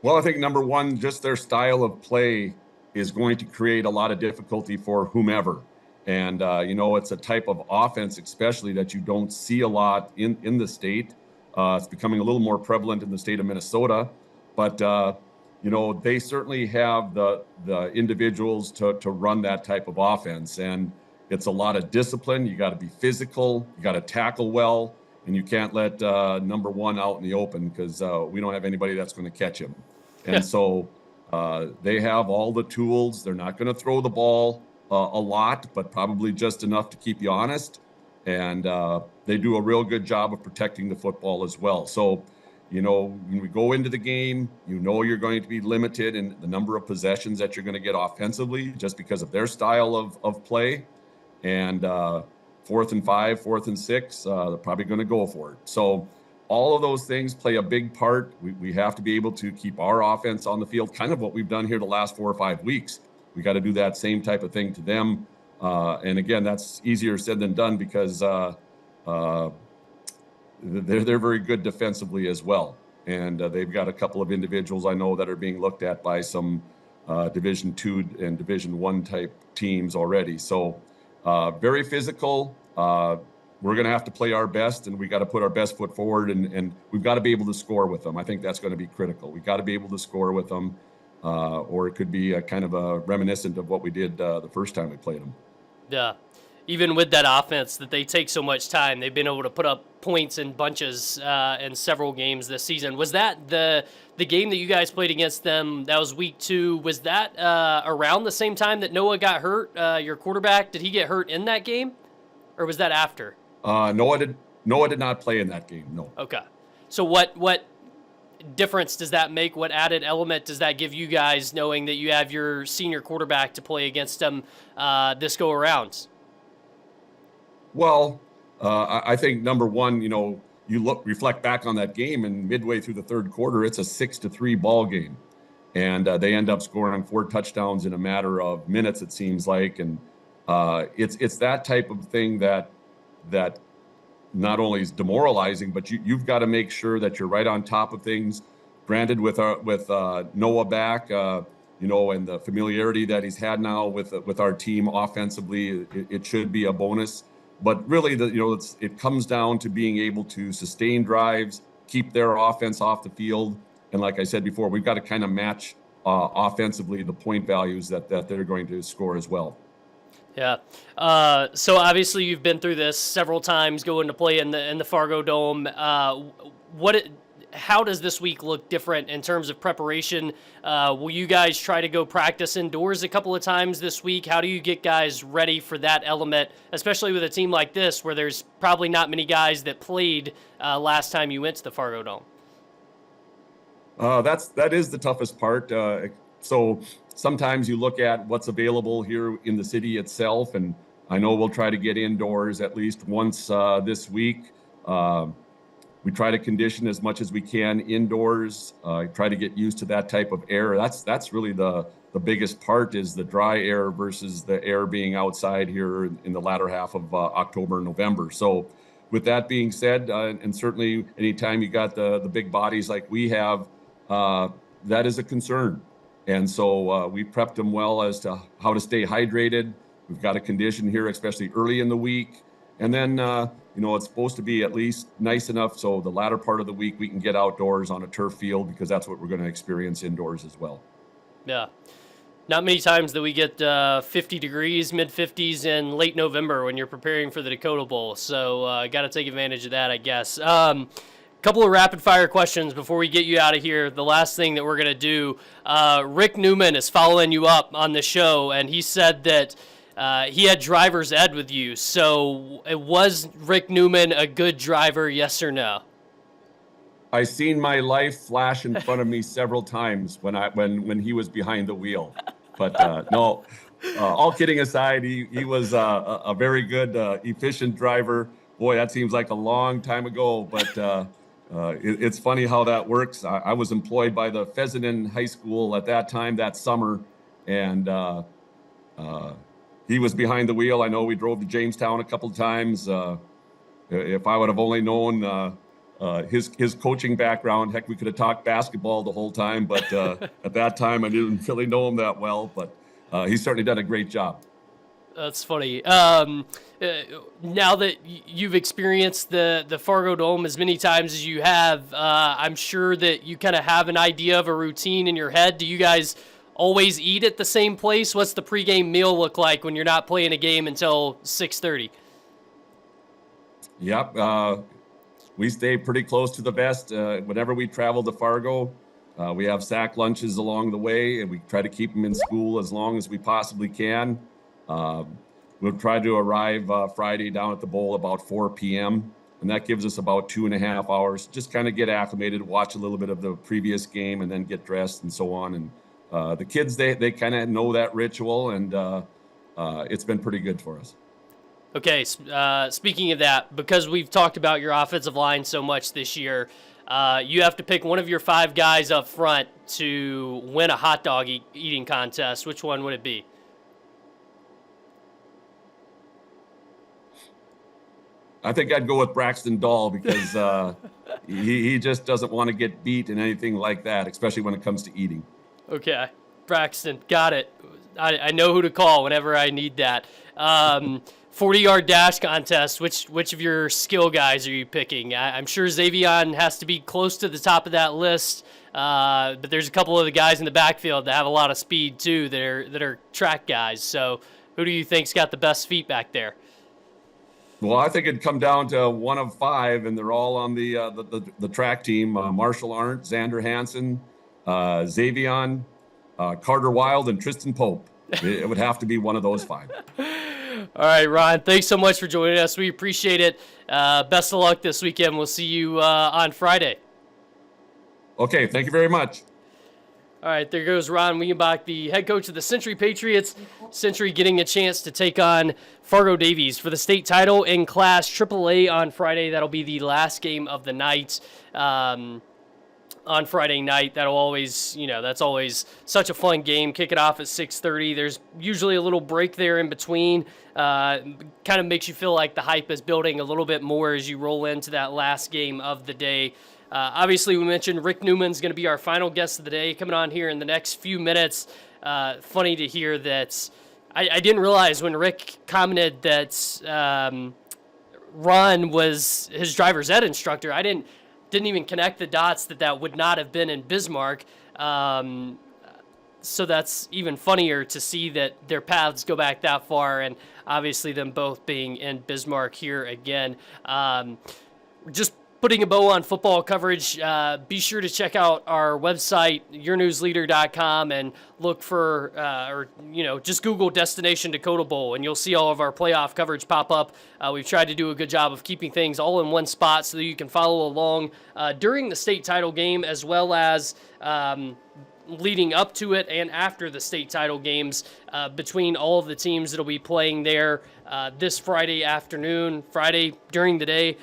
Well, I think number one, just their style of play is going to create a lot of difficulty for whomever. And, it's a type of offense, especially that you don't see a lot in the state. It's becoming a little more prevalent in the state of Minnesota. But, they certainly have the individuals to run that type of offense. And it's a lot of discipline. You got to be physical. You got to tackle well. And you can't let number one out in the open because we don't have anybody that's going to catch him. And so they have all the tools. They're not going to throw the ball a lot, but probably just enough to keep you honest. And they do a real good job of protecting the football as well. So, when we go into the game, you're going to be limited in the number of possessions that you're going to get offensively just because of their style of play. And 4th and 5, 4th and 6, they're probably going to go for it. So all of those things play a big part. We have to be able to keep our offense on the field, kind of what we've done here the last 4 or 5 weeks. We got to do that same type of thing to them. And again, that's easier said than done because they're very good defensively as well. And they've got a couple of individuals I know that are being looked at by some Division II and Division I type teams already. So very physical. We're going to have to play our best, and we got to put our best foot forward, and we've got to be able to score with them. I think that's going to be critical. We got to be able to score with them, or it could be a kind of a reminiscent of what we did the first time we played them. Yeah. Even with that offense that they take so much time, they've been able to put up points in bunches in several games this season. Was that the game that you guys played against them? That was week 2. Was that around the same time that Noah got hurt? Your quarterback, did he get hurt in that game, or was that after? Noah did not play in that game. No. Okay. So what difference does that make? What added element does that give you guys, knowing that you have your senior quarterback to play against them this go around? Well, I think number one, you reflect back on that game, and midway through the third quarter, it's a 6-3 ball game, and they end up scoring 4 touchdowns in a matter of minutes, it seems like, and it's that type of thing that not only is demoralizing, but you've got to make sure that you're right on top of things. Granted, with Noah back, and the familiarity that he's had now with our team offensively, it should be a bonus. But really, it comes down to being able to sustain drives, keep their offense off the field, and like I said before, we've got to kind of match offensively the point values that they're going to score as well. Yeah. So obviously you've been through this several times, going to play in the Fargo Dome. How does this week look different in terms of preparation? Will you guys try to go practice indoors a couple of times this week? How do you get guys ready for that element, especially with a team like this where there's probably not many guys that played last time you went to the Fargo Dome? That is the toughest part. So sometimes you look at what's available here in the city itself, and I know we'll try to get indoors at least once this week. We try to condition as much as we can indoors, try to get used to that type of air. That's really the biggest part, is the dry air versus the air being outside here in the latter half of October and November. So with that being said, and certainly anytime you got the big bodies like we have, that is a concern. And so we prepped them well as to how to stay hydrated. We've got a condition here, especially early in the week. And then, it's supposed to be at least nice enough so the latter part of the week we can get outdoors on a turf field, because that's what we're going to experience indoors as well. Yeah. Not many times that we get 50 degrees, mid-50s in late November when you're preparing for the Dakota Bowl. So got to take advantage of that, I guess. Couple of rapid-fire questions before we get you out of here. The last thing that we're going to do, Rick Neumann is following you up on the show, and he said that he had driver's ed with you. So was Rick Neumann a good driver, yes or no? I seen my life flash in front of me several times when he was behind the wheel. But no, all kidding aside, he was a very good, efficient driver. Boy, that seems like a long time ago, but it's funny how that works. I was employed by the Fessenden High School at that time, that summer, and he was behind the wheel. I know we drove to Jamestown a couple of times. If I would have only known his coaching background, heck, we could have talked basketball the whole time, but at that time I didn't really know him that well, but he's certainly done a great job. That's funny. Now that you've experienced the Fargo Dome as many times as you have, I'm sure that you kind of have an idea of a routine in your head. Do you guys always eat at the same place? What's the pregame meal look like when you're not playing a game until 6:30? Yep. We stay pretty close to the vest. Whenever we travel to Fargo, we have sack lunches along the way, and we try to keep them in school as long as we possibly can. We'll try to arrive Friday down at the bowl about 4 p.m., and that gives us about 2.5 hours. Just kind of get acclimated, watch a little bit of the previous game, and then get dressed and so on. And the kids, they kind of know that ritual, and it's been pretty good for us. Okay, speaking of that, because we've talked about your offensive line so much this year, you have to pick one of your 5 guys up front to win a hot dog eating contest. Which one would it be? I think I'd go with Braxton Dahl because he just doesn't want to get beat in anything like that, especially when it comes to eating. Okay, Braxton, got it. I know who to call whenever I need that. 40-yard dash contest, which of your skill guys are you picking? I'm sure Xavion has to be close to the top of that list, but there's a couple of the guys in the backfield that have a lot of speed too that are track guys. So who do you think's got the best feet back there? Well, I think it'd come down to one of 5, and they're all on the track team. Marshall Arndt, Xander Hansen, Xavion, Carter Wild, and Tristan Pope. It would have to be one of those 5. All right, Ron, thanks so much for joining us. We appreciate it. Best of luck this weekend. We'll see you on Friday. Okay, thank you very much. All right, there goes Ron Wingenbach, the head coach of the Century Patriots. Century getting a chance to take on Fargo Davies for the state title in Class AAA on Friday. That'll be the last game of the night. On Friday night, that'll always, that's always such a fun game. Kick it off at 6:30. There's usually a little break there in between. Kind of makes you feel like the hype is building a little bit more as you roll into that last game of the day. Obviously, we mentioned Rick Newman's going to be our final guest of the day, coming on here in the next few minutes. Funny to hear that. I didn't realize when Rick commented that Ron was his driver's ed instructor. I didn't even connect the dots that would not have been in Bismarck. So that's even funnier to see that their paths go back that far, and obviously them both being in Bismarck here again. Just putting a bow on football coverage. Be sure to check out our website, yournewsleader.com, and look for, just Google Destination Dakota Bowl, and you'll see all of our playoff coverage pop up. We've tried to do a good job of keeping things all in one spot so that you can follow along during the state title game, as well as leading up to it and after the state title games between all of the teams that will be playing there this Friday afternoon. Friday during the day,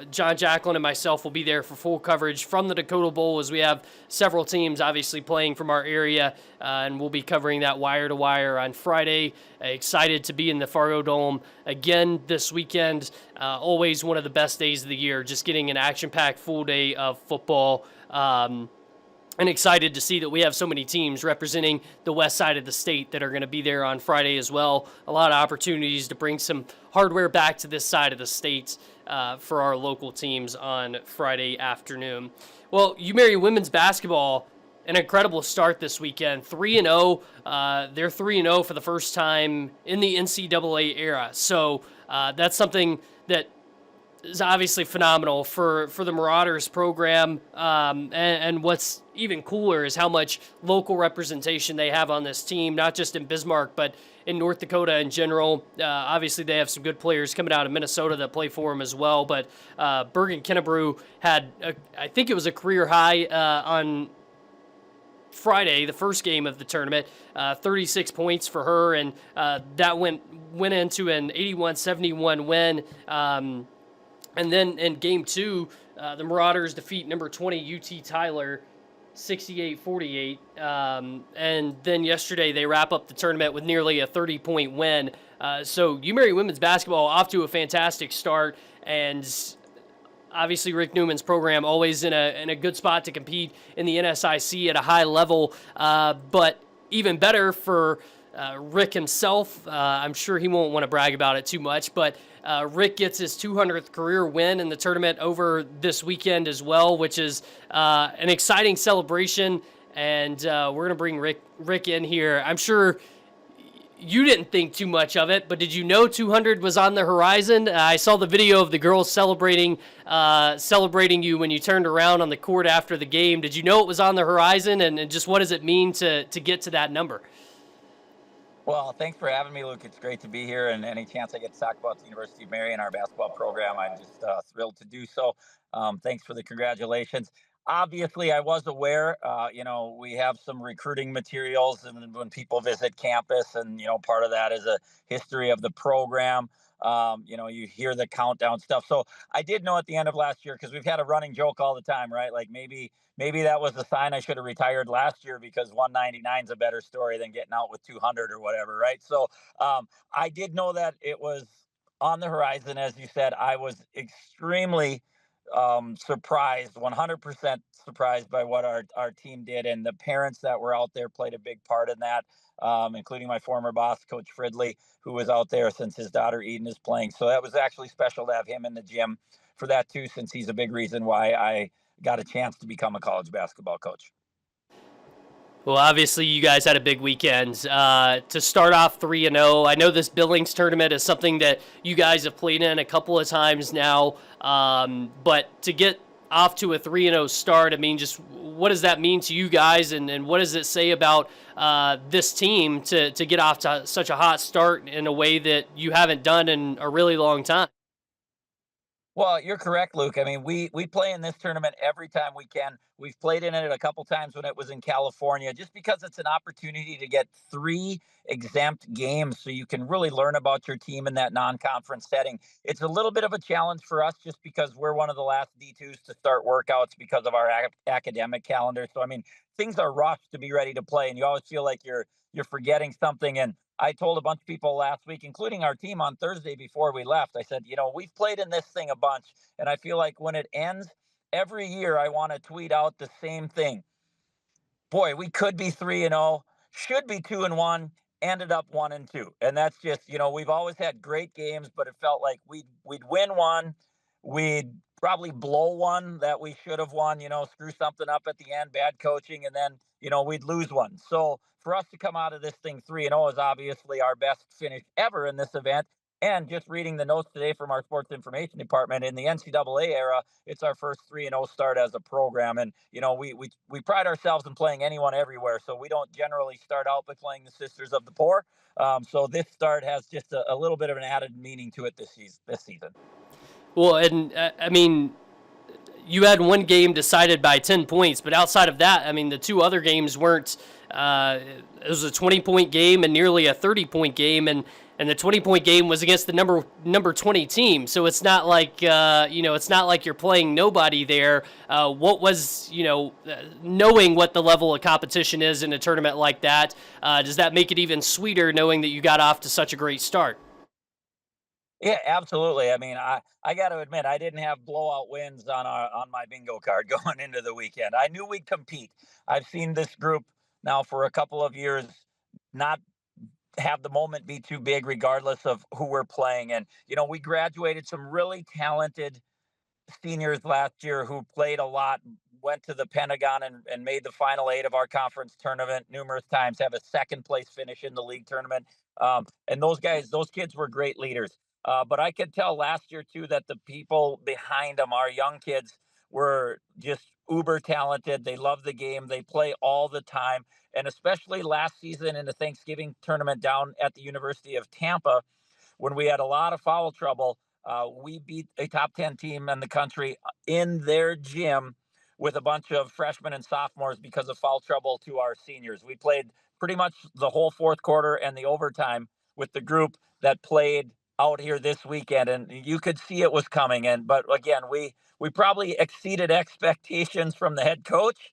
John Jacklin and myself will be there for full coverage from the Dakota Bowl, as we have several teams obviously playing from our area, and we'll be covering that wire to wire on Friday. Excited to be in the Fargo Dome again this weekend. Always one of the best days of the year, just getting an action-packed full day of football. And excited to see that we have so many teams representing the west side of the state that are going to be there on Friday as well. A lot of opportunities to bring some hardware back to this side of the state for our local teams on Friday afternoon. Well, UMary women's basketball, an incredible start this weekend. 3-0. They're 3-0 for the first time in the NCAA era. So that's something that is obviously phenomenal for the Marauders program. And what's even cooler is how much local representation they have on this team, not just in Bismarck, but in North Dakota in general. Obviously, they have some good players coming out of Minnesota that play for them as well. But Bergen Kennebrew had, I think it was a career high on Friday, the first game of the tournament, 36 points for her, and that went into an 81-71 win. And then in game two, the Marauders defeat number 20 UT Tyler 68-48. And then yesterday they wrap up the tournament with nearly a 30-point win. So UMary women's basketball off to a fantastic start, and obviously Rick Newman's program always in a good spot to compete in the NSIC at a high level. But even better for Rick himself. I'm sure he won't want to brag about it too much, but Rick gets his 200th career win in the tournament over this weekend as well, which is an exciting celebration. And we're going to bring Rick in here. I'm sure you didn't think too much of it, but did you know 200 was on the horizon? I saw the video of the girls celebrating you when you turned around on the court after the game. Did you know it was on the horizon, and just what does it mean to get to that number? Well, thanks for having me, Luke. It's great to be here, and any chance I get to talk about the University of Marion, our basketball program, I'm just thrilled to do so. Thanks for the congratulations. Obviously, I was aware, we have some recruiting materials, and when people visit campus, and, part of that is a history of the program. You hear the countdown stuff. So I did know at the end of last year, because we've had a running joke all the time, right? Like maybe that was the sign I should have retired last year, because 199 is a better story than getting out with 200 or whatever, right? So I did know that it was on the horizon. As you said, I was extremely surprised, 100% surprised by what our team did, and the parents that were out there played a big part in that, including my former boss, Coach Fridley, who was out there since his daughter Eden is playing. So that was actually special to have him in the gym for that too, since he's a big reason why I got a chance to become a college basketball coach. Well, obviously, you guys had a big weekend. To start off 3-0, I know this Billings tournament is something that you guys have played in a couple of times now, but to get off to a 3-0 start, I mean, just what does that mean to you guys, and what does it say about this team to get off to such a hot start in a way that you haven't done in a really long time? Well, you're correct, Luke. I mean, we play in this tournament every time we can. We've played in it a couple times when it was in California, just because it's an opportunity to get 3 exempt games so you can really learn about your team in that non-conference setting. It's a little bit of a challenge for us just because we're one of the last D2s to start workouts because of our academic calendar. So, I mean, things are rushed to be ready to play, and you always feel like you're forgetting something. And I told a bunch of people last week, including our team on Thursday before we left, I said, we've played in this thing a bunch, and I feel like when it ends, every year I want to tweet out the same thing. Boy, we could be 3-0, should be 2-1, ended up 1-2. And that's just, we've always had great games, but it felt like we'd win one, we'd probably blow one that we should have won, screw something up at the end, bad coaching, and then, we'd lose one. So for us to come out of this thing 3-0 is obviously our best finish ever in this event. And just reading the notes today from our sports information department, in the NCAA era, it's our first 3-0 start as a program. And, we pride ourselves in playing anyone everywhere. So we don't generally start out by playing the Sisters of the Poor. So this start has just a little bit of an added meaning to it this season. Well, and I mean, you had one game decided by 10 points, but outside of that, I mean, the 2 other games weren't. It was a 20-point game and nearly a 30-point game, and the 20-point game was against the number 20 team. So it's not like it's not like you're playing nobody there. What was knowing what the level of competition is in a tournament like that? Does that make it even sweeter knowing that you got off to such a great start? Yeah, absolutely. I mean, I got to admit, I didn't have blowout wins on my bingo card going into the weekend. I knew we'd compete. I've seen this group now for a couple of years not have the moment be too big, regardless of who we're playing. And we graduated some really talented seniors last year who played a lot, went to the Pentagon and made the final 8 of our conference tournament numerous times, have a second place finish in the league tournament. And those kids were great leaders. But I could tell last year too that the people behind them, our young kids, were just uber talented. They love the game. They play all the time. And especially last season in the Thanksgiving tournament down at the University of Tampa, when we had a lot of foul trouble, we beat a top 10 team in the country in their gym with a bunch of freshmen and sophomores because of foul trouble to our seniors. We played pretty much the whole fourth quarter and the overtime with the group that played out here this weekend, and you could see it was coming. And but again, we probably exceeded expectations from the head coach.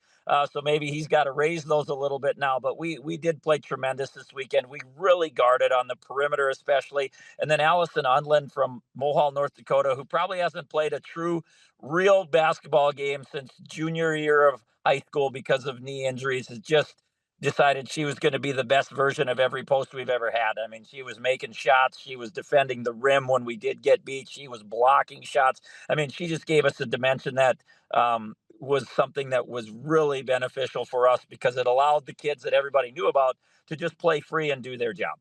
So maybe he's got to raise those a little bit now. But we did play tremendous this weekend. We really guarded on the perimeter, especially. And then Allison Unland from Mohall, North Dakota, who probably hasn't played a true, real basketball game since junior year of high school because of knee injuries, is just decided she was going to be the best version of every post we've ever had. I mean, she was making shots. She was defending the rim when we did get beat. She was blocking shots. I mean, she just gave us a dimension that was something that was really beneficial for us because it allowed the kids that everybody knew about to just play free and do their job.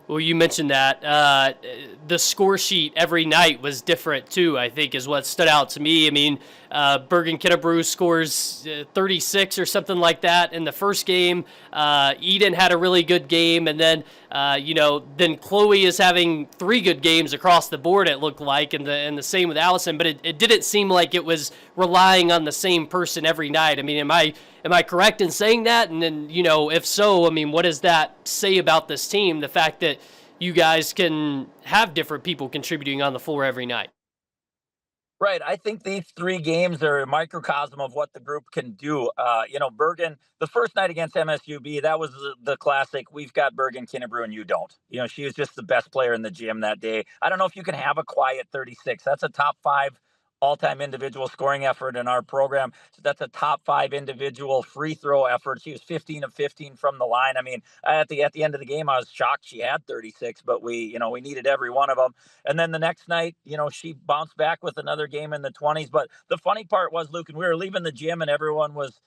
Well, you mentioned that the score sheet every night was different too, I think, is what stood out to me. I mean, Bergen Kinnebrew scores 36 or something like that in the first game. Eden had a really good game, and then then Chloe is having 3 good games across the board, it looked like, and the same with Allison. But it didn't seem like it was relying on the same person every night. I mean, am I correct in saying that? And then, if so, I mean, what does that say about this team? The fact that you guys can have different people contributing on the floor every night. Right. I think these 3 games are a microcosm of what the group can do. Bergen, the first night against MSUB, that was the classic. We've got Bergen Kinnebrew and you don't. She was just the best player in the gym that day. I don't know if you can have a quiet 36. That's a top 5 all-time individual scoring effort in our program. So that's a top 5 individual free throw effort. She was 15 of 15 from the line. I mean, at the end of the game, I was shocked she had 36, but we needed every one of them. And then the next night, she bounced back with another game in the 20s. But the funny part was, Luke, and we were leaving the gym and everyone was,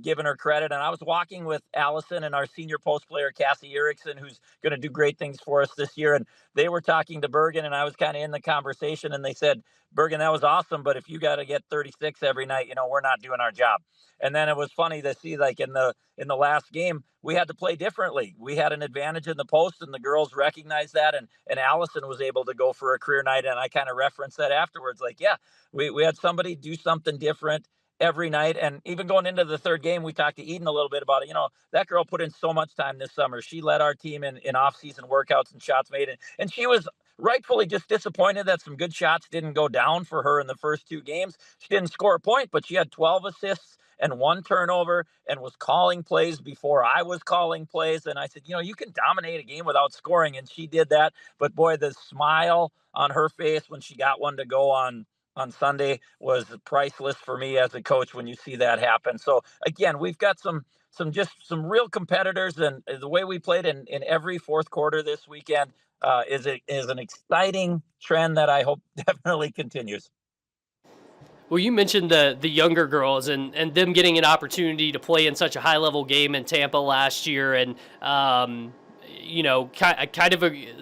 giving her credit. And I was walking with Allison and our senior post player, Cassie Erickson, who's going to do great things for us this year. And they were talking to Bergen and I was kind of in the conversation and they said, Bergen, that was awesome, but if you got to get 36 every night, we're not doing our job. And then it was funny to see, like in the last game, we had to play differently. We had an advantage in the post, and the girls recognized that. And Allison was able to go for a career night, and I kind of referenced that afterwards. Like, yeah, we had somebody do something different every night. And even going into the third game, we talked to Eden a little bit about it. That girl put in so much time this summer. She led our team in off-season workouts and shots made, and she was rightfully just disappointed that some good shots didn't go down for her in the first 2 games. She didn't score a point, but she had 12 assists and 1 turnover and was calling plays before I was calling plays. And I said, you can dominate a game without scoring. And she did that. But boy, the smile on her face when she got one to go on Sunday was priceless for me as a coach when you see that happen. So again, we've got some real competitors, and the way we played in every fourth quarter this weekend is an exciting trend that I hope definitely continues. Well, you mentioned the younger girls and them getting an opportunity to play in such a high level game in Tampa last year, and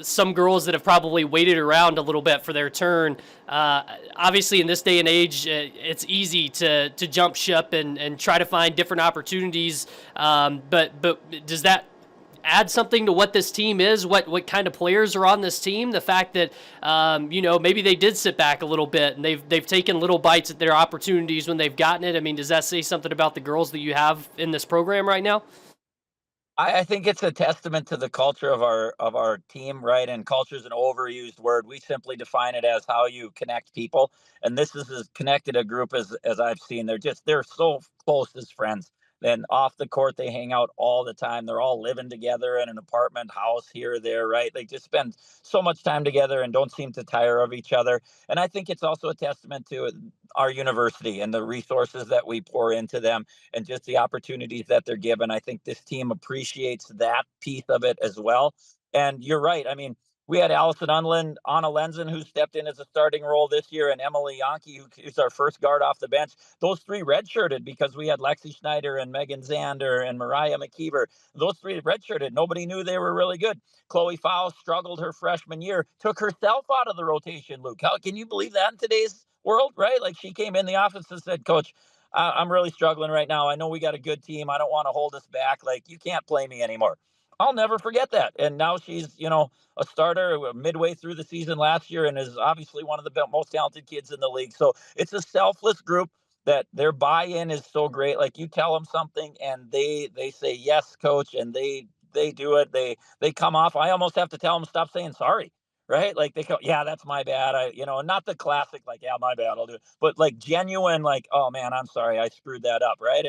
some girls that have probably waited around a little bit for their turn. Obviously, in this day and age, it's easy to jump ship and try to find different opportunities. But does that add something to what this team is, what kind of players are on this team? The fact that maybe they did sit back a little bit and they've taken little bites at their opportunities when they've gotten it. I mean, does that say something about the girls that you have in this program right now? I think it's a testament to the culture of our team, right? And culture is an overused word. We simply define it as how you connect people, and this is as connected a group as I've seen. They're so close as friends. Then off the court, they hang out all the time. They're all living together in an apartment house here or there, right? They just spend so much time together and don't seem to tire of each other. And I think it's also a testament to our university and the resources that we pour into them and just the opportunities that they're given. I think this team appreciates that piece of it as well. And you're right. I mean, we had Allison Unland, Anna Lenzen, who stepped in as a starting role this year, and Emily Yonke, who's our first guard off the bench. Those 3 redshirted because we had Lexi Schneider and Megan Zander and Mariah McKeever. Those 3 redshirted. Nobody knew they were really good. Chloe Faust struggled her freshman year, took herself out of the rotation, Luke. How can you believe that in today's world, right? Like, she came in the office and said, Coach, I'm really struggling right now. I know we got a good team. I don't want to hold us back. Like, you can't play me anymore. I'll never forget that. And now she's, a starter midway through the season last year and is obviously one of the most talented kids in the league. So it's a selfless group that their buy-in is so great. Like, you tell them something and they say, yes, coach. And they do it. They come off. I almost have to tell them, stop saying sorry. right? Like they go, yeah, that's my bad. Not the classic, like, yeah, my bad, I'll do it. But like genuine, like, oh man, I'm sorry, I screwed that up, right?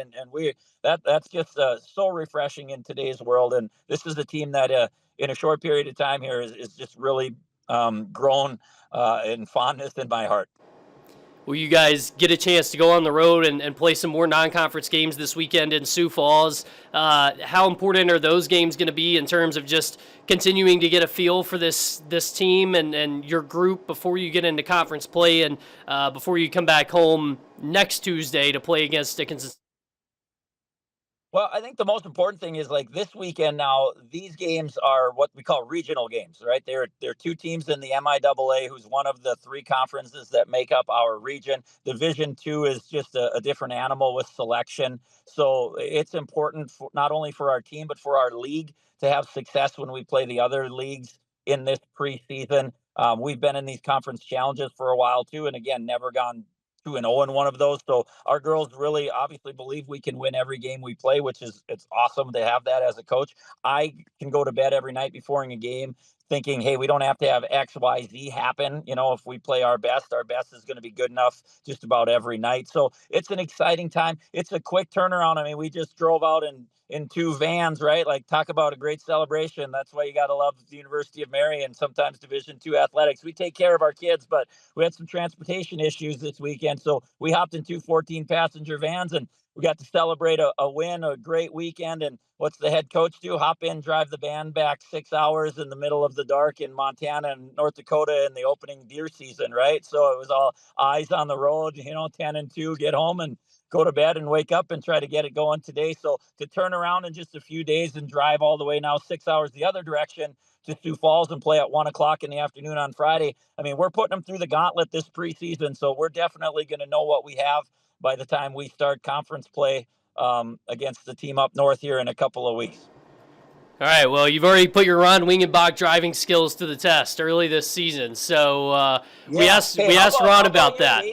That's just so refreshing in today's world. And this is a team that in a short period of time here is just really grown in fondness in my heart. Will you guys get a chance to go on the road and play some more non-conference games this weekend in Sioux Falls? How important are those games going to be in terms of just continuing to get a feel for this team and your group before you get into conference play and before you come back home next Tuesday to play against Dickinson? Well, I think the most important thing is like this weekend now, these games are what we call regional games, right? They're two teams in the MIAA who's one of the three conferences that make up our region. Division two is just a different animal with selection. So it's important for, not only for our team, but for our league to have success when we play the other leagues in this preseason. We've been in these conference challenges for a while too, and again, never gone 2-0 in one of those. So our girls really obviously believe we can win every game we play, which is it's awesome to have that as a coach. I can go to bed every night before a game thinking, hey, we don't have to have X, Y, Z happen. If we play our best is going to be good enough just about every night. So it's an exciting time. It's a quick turnaround. I mean, we just drove out in two vans, right? Like, talk about a great celebration. That's why you got to love the University of Mary and sometimes Division II athletics. We take care of our kids, but we had some transportation issues this weekend. So we hopped in two 14-passenger vans and we got to celebrate a win, a great weekend. And what's the head coach do? Hop in, drive the band back 6 hours in the middle of the dark in Montana and North Dakota in the opening deer season, right? So it was all eyes on the road, 10-2, get home and go to bed and wake up and try to get it going today. So to turn around in just a few days and drive all the way now 6 hours the other direction to Sioux Falls and play at 1:00 in the afternoon on Friday. I mean, we're putting them through the gauntlet this preseason. So we're definitely going to know what we have by the time we start conference play against the team up north here in a couple of weeks. All right, well, you've already put your Ron Wingenbach driving skills to the test early this season. So we asked Ron about that.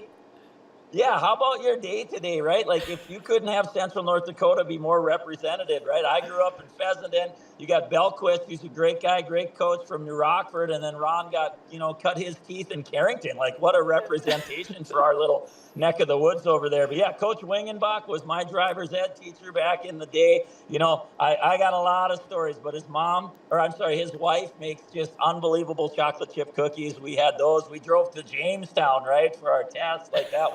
Yeah, how about your day today, right? Like, if you couldn't have Central North Dakota be more represented, right? I grew up in Fessenden. You got Belquist, who's a great guy, great coach from New Rockford, and then Ron got, cut his teeth in Carrington. Like, what a representation for our little neck of the woods over there. But yeah, Coach Wingenbach was my driver's ed teacher back in the day. I got a lot of stories, but his wife makes just unbelievable chocolate chip cookies. We had those. We drove to Jamestown, right, for our test. Like, that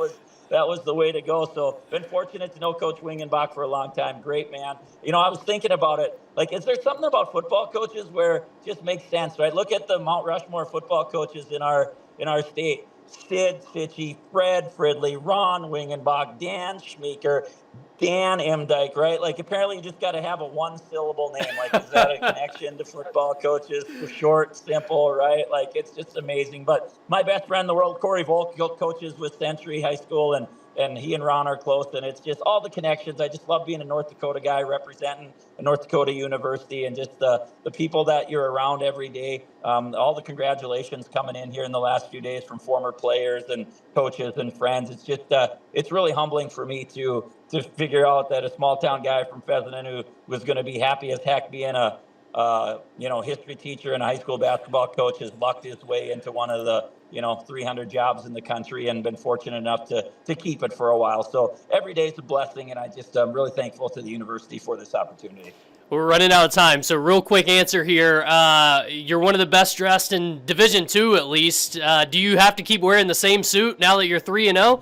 was the way to go. So been fortunate to know Coach Wingenbach for a long time. Great man. I was thinking about it. Like, is there something about football coaches where it just makes sense, right? Look at the Mount Rushmore football coaches in our state. Sid Fitchie, Fred Fridley, Ron Wingenbach, Dan Schmeeker, Dan Emdike, right? Like, apparently you just got to have a one-syllable name. Like, is that a connection to football coaches? For short, simple, right? Like, it's just amazing. But my best friend in the world, Corey Volk, coaches with Century High School, and he and Ron are close, and it's just all the connections. I just love being a North Dakota guy representing a North Dakota university, and just the people that you're around every day. All the congratulations coming in here in the last few days from former players and coaches and friends. It's just it's really humbling for me to figure out that a small town guy from Fessenden who was going to be happy as heck being a history teacher and a high school basketball coach has lucked his way into one of the 300 jobs in the country and been fortunate enough to keep it for a while. So every day is a blessing, and I just am really thankful to the university for this opportunity. We're running out of time, so real quick answer here. You're one of the best dressed in Division II, at least. Do you have to keep wearing the same suit now that you're 3-0?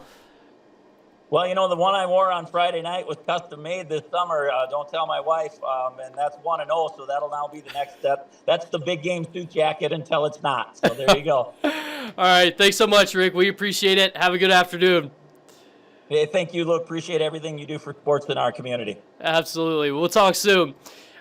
Well, the one I wore on Friday night was custom made this summer. Don't tell my wife, and that's 1-0, so that'll now be the next step. That's the big game suit jacket until it's not. So there you go. All right, thanks so much, Rick. We appreciate it. Have a good afternoon. Hey, thank you, Luke. Appreciate everything you do for sports in our community. Absolutely. We'll talk soon.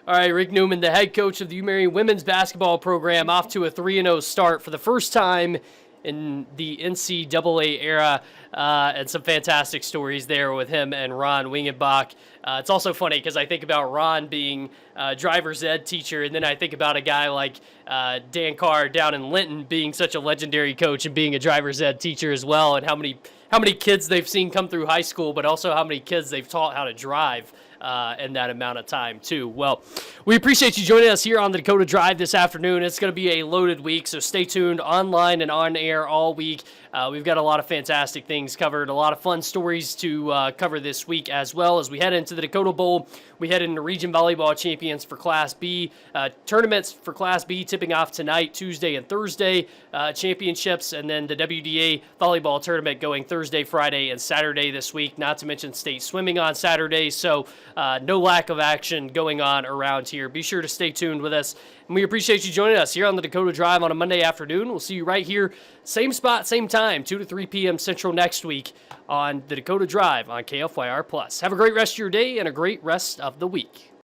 All right, Rick Neumann, the head coach of the UMary women's basketball program, off to a 3-0 start for the first time in the NCAA era, and some fantastic stories there with him and Ron Wingenbach. It's also funny because I think about Ron being a driver's ed teacher, and then I think about a guy like Dan Carr down in Linton being such a legendary coach and being a driver's ed teacher as well, and how many kids they've seen come through high school, but also how many kids they've taught how to drive in that amount of time too. Well, we appreciate you joining us here on the Dakota Drive this afternoon. It's going to be a loaded week, so stay tuned online and on air all week. We've got a lot of fantastic things covered, a lot of fun stories to cover this week, as well as we head into the Dakota Bowl. We head into Region Volleyball Champions for Class B. Tournaments for Class B tipping off tonight, Tuesday and Thursday. Championships, and then the WDA Volleyball Tournament going Thursday, Friday, and Saturday this week, not to mention state swimming on Saturday. So no lack of action going on around here. Be sure to stay tuned with us. And we appreciate you joining us here on the Dakota Drive on a Monday afternoon. We'll see you right here, same spot, same time, 2 to 3 p.m. Central next week on the Dakota Drive on KFYR+. Have a great rest of your day and a great rest of the week.